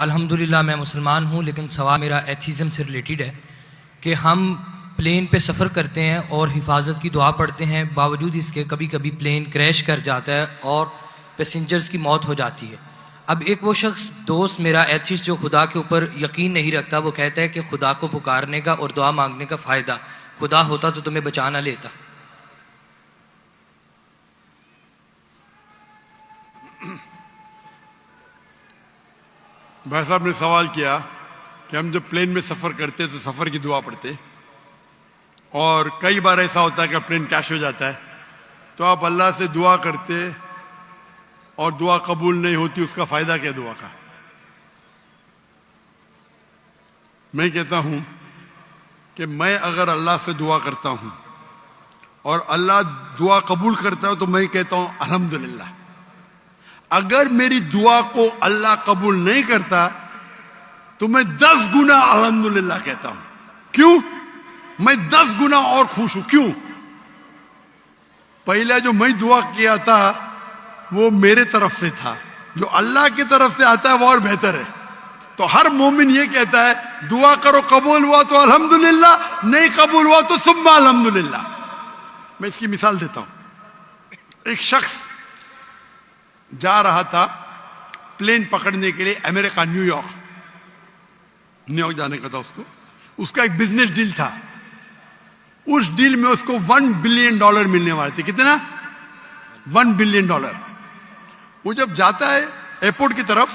अल्हम्दुलिल्लाह मैं मुसलमान हूँ, लेकिन सवाल मेरा एथीज़म से रिलेटेड है कि हम प्लेन पे सफ़र करते हैं और हिफाजत की दुआ पढ़ते हैं, बावजूद इसके कभी कभी प्लेन क्रैश कर जाता है और पैसेंजर्स की मौत हो जाती है। अब एक वो शख्स दोस्त मेरा एथिस्ट जो खुदा के ऊपर यकीन नहीं रखता, वो कहता है कि खुदा को पुकारने का और दुआ मांगने का फ़ायदा, खुदा होता तो तुम्हें बचा ना लेता। भाई साहब ने सवाल किया कि हम जब प्लेन में सफ़र करते तो सफ़र की दुआ पढ़ते, और कई बार ऐसा होता है कि प्लेन क्रैश हो जाता है तो आप अल्लाह से दुआ करते और दुआ कबूल नहीं होती, उसका फ़ायदा क्या दुआ का? मैं कहता हूं कि मैं अगर अल्लाह से दुआ करता हूं और अल्लाह दुआ कबूल करता है तो मैं कहता हूं अल्हम्दुलिल्लाह। अगर मेरी दुआ को अल्लाह कबूल नहीं करता तो मैं 10 गुना अल्हम्दुलिल्लाह कहता हूं। क्यों? मैं 10 गुना और खुश हूं। क्यों? पहला जो मैं दुआ किया था वो मेरे तरफ से था, जो अल्लाह की तरफ से आता है वो और बेहतर है। तो हर मोमिन ये कहता है दुआ करो, कबूल हुआ तो अल्हम्दुलिल्लाह, नहीं कबूल हुआ तो सुम्मा अल्हम्दुलिल्लाह। मैं इसकी मिसाल देता हूं। एक शख्स जा रहा था प्लेन पकड़ने के लिए अमेरिका, न्यूयॉर्क जाने का था उसको। उसका एक बिजनेस डील था, उस डील में उसको $1 बिलियन मिलने वाले थे। कितना? $1 बिलियन। वो जब जाता है एयरपोर्ट की तरफ,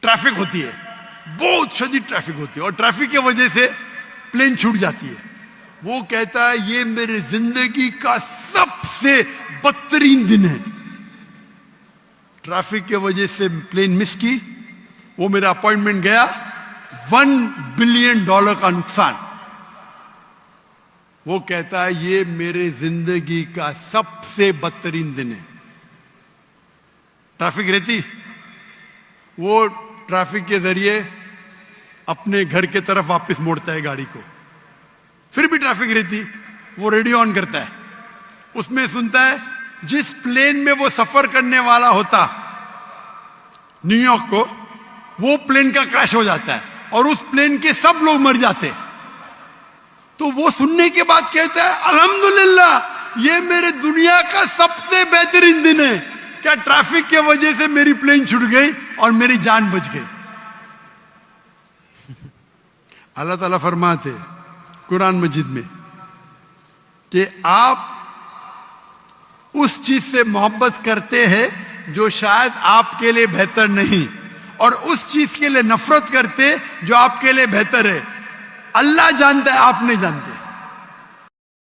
ट्रैफिक होती है, बहुत शदीद ट्रैफिक होती है, और ट्रैफिक की वजह से प्लेन छूट जाती है। वो कहता है ये मेरी जिंदगी का सबसे बदतरीन दिन है। ट्रैफिक की वजह से प्लेन मिस की, वो मेरा अपॉइंटमेंट गया, $1 बिलियन का नुकसान। वो कहता है ये मेरे जिंदगी का सबसे बदतरीन दिन है। ट्रैफिक रहती, वो ट्रैफिक के जरिए अपने घर के तरफ वापस मोड़ता है गाड़ी को। फिर भी ट्रैफिक रहती, वो रेडियो ऑन करता है, उसमें सुनता है जिस प्लेन में वो सफर करने वाला होता न्यूयॉर्क को, वो प्लेन का क्रैश हो जाता है और उस प्लेन के सब लोग मर जाते। तो वो सुनने के बाद कहता है अल्हम्दुलिल्लाह ये मेरे दुनिया का सबसे बेहतरीन दिन है। क्या ट्रैफिक की वजह से मेरी प्लेन छूट गई और मेरी जान बच गई। अल्लाह ताला फरमाते कुरान मजीद में कि आप उस चीज से मोहब्बत करते हैं जो शायद आपके लिए बेहतर नहीं, और उस चीज के लिए नफरत करते जो आपके लिए बेहतर है। अल्लाह जानता है, आप नहीं जानते।